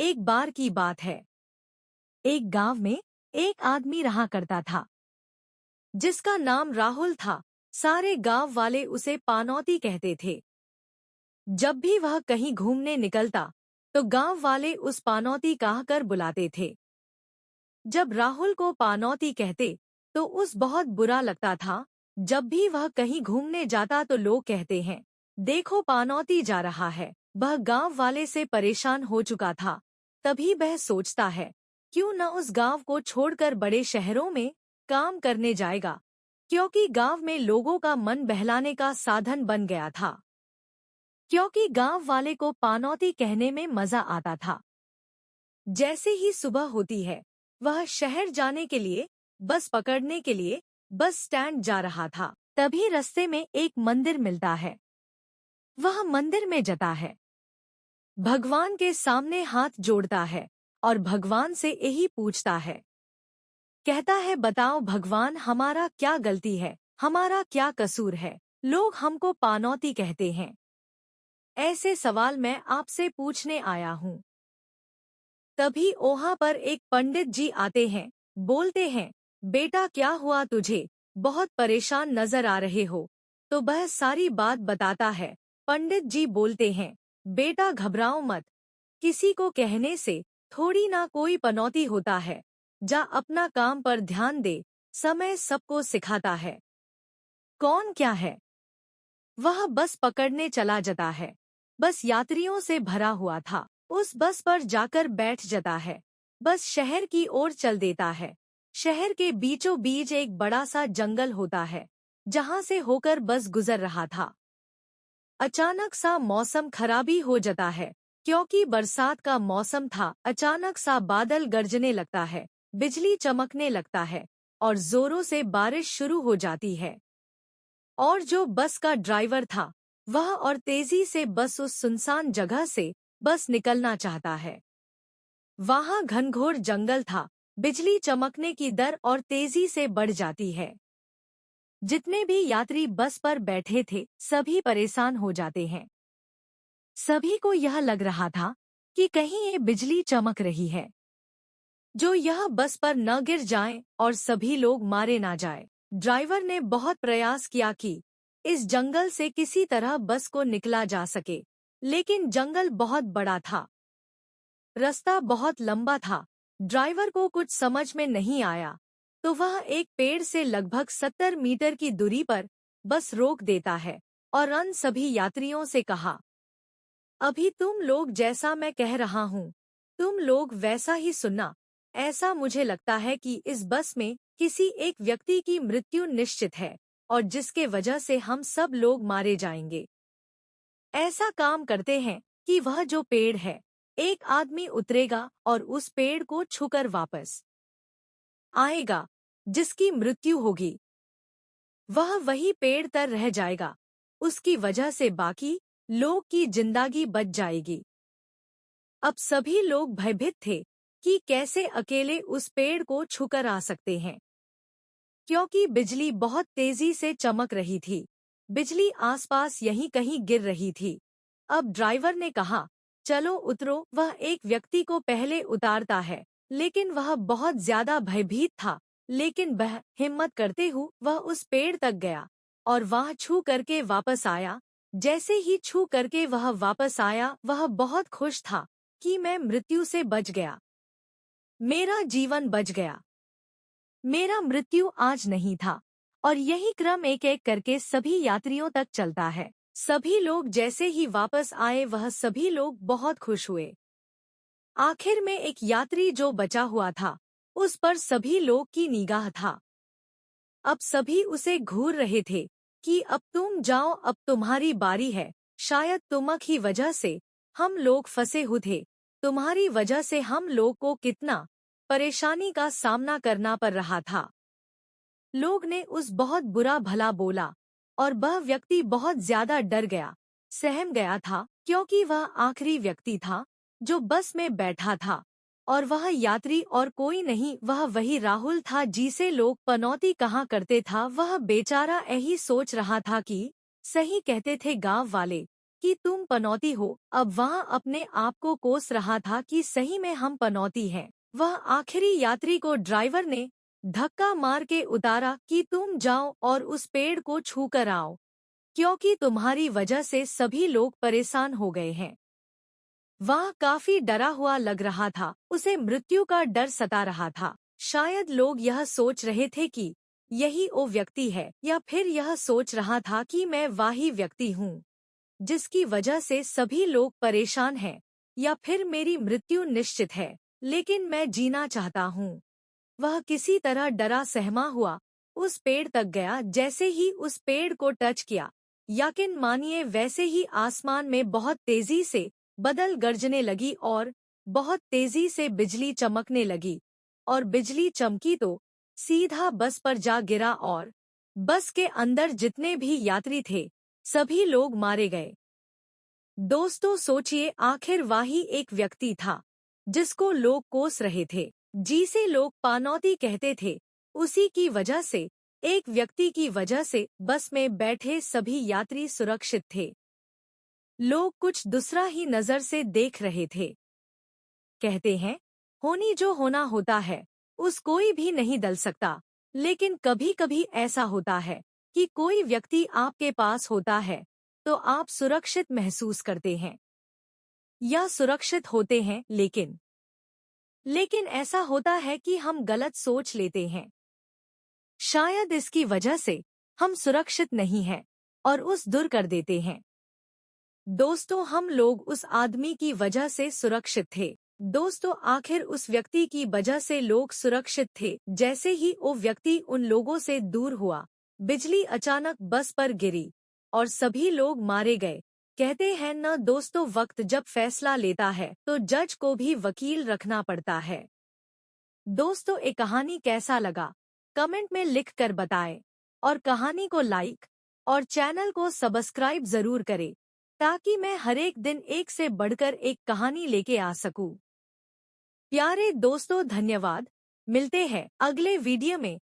एक बार की बात है। एक गांव में एक आदमी रहा करता था जिसका नाम राहुल था। सारे गांव वाले उसे पानौती कहते थे। जब भी वह कहीं घूमने निकलता तो गांव वाले उस पानौती कहकर बुलाते थे। जब राहुल को पानौती कहते तो उस बहुत बुरा लगता था। जब भी वह कहीं घूमने जाता तो लोग कहते हैं, देखो पानौती जा रहा है। वह गांव वाले से परेशान हो चुका था। तभी वह सोचता है, क्यों न उस गांव को छोड़कर बड़े शहरों में काम करने जाएगा, क्योंकि गांव में लोगों का मन बहलाने का साधन बन गया था। क्योंकि गांव वाले को पानौती कहने में मजा आता था। जैसे ही सुबह होती है, वह शहर जाने के लिए बस पकड़ने के लिए बस स्टैंड जा रहा था। तभी रास्ते में एक मंदिर मिलता है। वह मंदिर में जाता है, भगवान के सामने हाथ जोड़ता है और भगवान से यही पूछता है। कहता है, बताओ भगवान, हमारा क्या गलती है, हमारा क्या कसूर है, लोग हमको पानौती कहते हैं। ऐसे सवाल मैं आपसे पूछने आया हूँ। तभी वहाँ पर एक पंडित जी आते हैं। बोलते हैं, बेटा क्या हुआ तुझे, बहुत परेशान नजर आ रहे हो। तो वह सारी बात बताता है। पंडित जी बोलते हैं, बेटा घबराओ मत, किसी को कहने से थोड़ी ना कोई पनौती होता है। जा अपना काम पर ध्यान दे, समय सबको सिखाता है। कौन क्या है? वह बस पकड़ने चला जाता है। बस यात्रियों से भरा हुआ था। उस बस पर जाकर बैठ जाता है। बस शहर की ओर चल देता है। शहर के बीचों बीच एक बड़ा सा जंगल होता है, जहां से होकर बस गुजर रहा था। अचानक सा मौसम खराबी हो जाता है, क्योंकि बरसात का मौसम था। अचानक सा बादल गरजने लगता है, बिजली चमकने लगता है और जोरों से बारिश शुरू हो जाती है। और जो बस का ड्राइवर था, वह और तेजी से बस उस सुनसान जगह से बस निकलना चाहता है। वहां घनघोर जंगल था। बिजली चमकने की दर और तेजी से बढ़ जाती है। जितने भी यात्री बस पर बैठे थे, सभी परेशान हो जाते हैं। सभी को यह लग रहा था कि कहीं ये बिजली चमक रही है, जो यह बस पर न गिर जाए और सभी लोग मारे ना जाए। ड्राइवर ने बहुत प्रयास किया कि इस जंगल से किसी तरह बस को निकला जा सके, लेकिन जंगल बहुत बड़ा था, रास्ता बहुत लंबा था। ड्राइवर को कुछ समझ में नहीं आया, तो वह एक पेड़ से लगभग 70 मीटर की दूरी पर बस रोक देता है और उन सभी यात्रियों से कहा, अभी तुम लोग जैसा मैं कह रहा हूँ, तुम लोग वैसा ही सुनना। ऐसा मुझे लगता है कि इस बस में किसी एक व्यक्ति की मृत्यु निश्चित है और जिसके वजह से हम सब लोग मारे जाएंगे। ऐसा काम करते हैं कि वह जो पेड़ है, एक आदमी उतरेगा और उस पेड़ को छूकर वापस आएगा, जिसकी मृत्यु होगी वह वही पेड़ तर रह जाएगा। उसकी वजह से बाकी लोग की जिंदगी बच जाएगी। अब सभी लोग भयभीत थे कि कैसे अकेले उस पेड़ को छूकर आ सकते हैं, क्योंकि बिजली बहुत तेजी से चमक रही थी। बिजली आसपास यहीं कहीं गिर रही थी। अब ड्राइवर ने कहा, चलो उतरो। वह एक व्यक्ति को पहले उतारता है, लेकिन वह बहुत ज्यादा भयभीत था। लेकिन वह हिम्मत करते हुए वह उस पेड़ तक गया और वह छू करके वापस आया। जैसे ही छू करके वह वापस आया, वह बहुत खुश था कि मैं मृत्यु से बच गया, मेरा जीवन बच गया, मेरा मृत्यु आज नहीं था। और यही क्रम एक एक करके सभी यात्रियों तक चलता है। सभी लोग जैसे ही वापस आए, वह सभी लोग बहुत खुश हुए। आखिर में एक यात्री जो बचा हुआ था, उस पर सभी लोग की निगाह था। अब सभी उसे घूर रहे थे कि अब तुम जाओ, अब तुम्हारी बारी है। शायद तुमक ही वजह से हम लोग फंसे हुए थे, तुम्हारी वजह से हम लोग को कितना परेशानी का सामना करना पड़ रहा था। लोग ने उस बहुत बुरा भला बोला और वह व्यक्ति बहुत ज्यादा डर गया, सहम गया था, क्योंकि वह आखिरी व्यक्ति था जो बस में बैठा था और वह यात्री और कोई नहीं, वह वही राहुल था जिसे लोग पनौती कहा करते था। वह बेचारा यही सोच रहा था कि सही कहते थे गांव वाले, कि तुम पनौती हो। अब वह अपने आप को कोस रहा था कि सही में हम पनौती हैं। वह आखिरी यात्री को ड्राइवर ने धक्का मार के उतारा कि तुम जाओ और उस पेड़ को छू कर आओ, क्योंकि तुम्हारी वजह से सभी लोग परेशान हो गए हैं। वह काफी डरा हुआ लग रहा था, उसे मृत्यु का डर सता रहा था। शायद लोग यह सोच रहे थे कि यही वो व्यक्ति है, या फिर यह सोच रहा था कि मैं वही व्यक्ति हूँ जिसकी वजह से सभी लोग परेशान हैं, या फिर मेरी मृत्यु निश्चित है, लेकिन मैं जीना चाहता हूँ। वह किसी तरह डरा सहमा हुआ उस पेड़ तक गया। जैसे ही उस पेड़ को टच किया, यकीन मानिए वैसे ही आसमान में बहुत तेजी से बादल गरजने लगी और बहुत तेजी से बिजली चमकने लगी, और बिजली चमकी तो सीधा बस पर जा गिरा और बस के अंदर जितने भी यात्री थे सभी लोग मारे गए। दोस्तों सोचिए, आखिर वही एक व्यक्ति था जिसको लोग कोस रहे थे, जिसे लोग पानौती कहते थे। उसी की वजह से, एक व्यक्ति की वजह से बस में बैठे सभी यात्री सुरक्षित थे। लोग कुछ दूसरा ही नजर से देख रहे थे। कहते हैं, होनी जो होना होता है उस कोई भी नहीं दल सकता, लेकिन कभी कभी ऐसा होता है कि कोई व्यक्ति आपके पास होता है तो आप सुरक्षित महसूस करते हैं या सुरक्षित होते हैं, लेकिन ऐसा होता है कि हम गलत सोच लेते हैं। शायद इसकी वजह से हम सुरक्षित नहीं हैं और उस दूर कर देते हैं। दोस्तों, हम लोग उस आदमी की वजह से सुरक्षित थे। दोस्तों, आखिर उस व्यक्ति की वजह से लोग सुरक्षित थे। जैसे ही वो व्यक्ति उन लोगों से दूर हुआ, बिजली अचानक बस पर गिरी और सभी लोग मारे गए। कहते हैं न दोस्तों, वक्त जब फैसला लेता है तो जज को भी वकील रखना पड़ता है। दोस्तों, ये कहानी कैसा लगा कमेंट में लिख कर बताएं, और कहानी को लाइक और चैनल को सब्सक्राइब जरूर करें, ताकि मैं हर एक दिन एक से बढ़कर एक कहानी लेके आ सकूं। प्यारे दोस्तों, धन्यवाद। मिलते हैं अगले वीडियो में।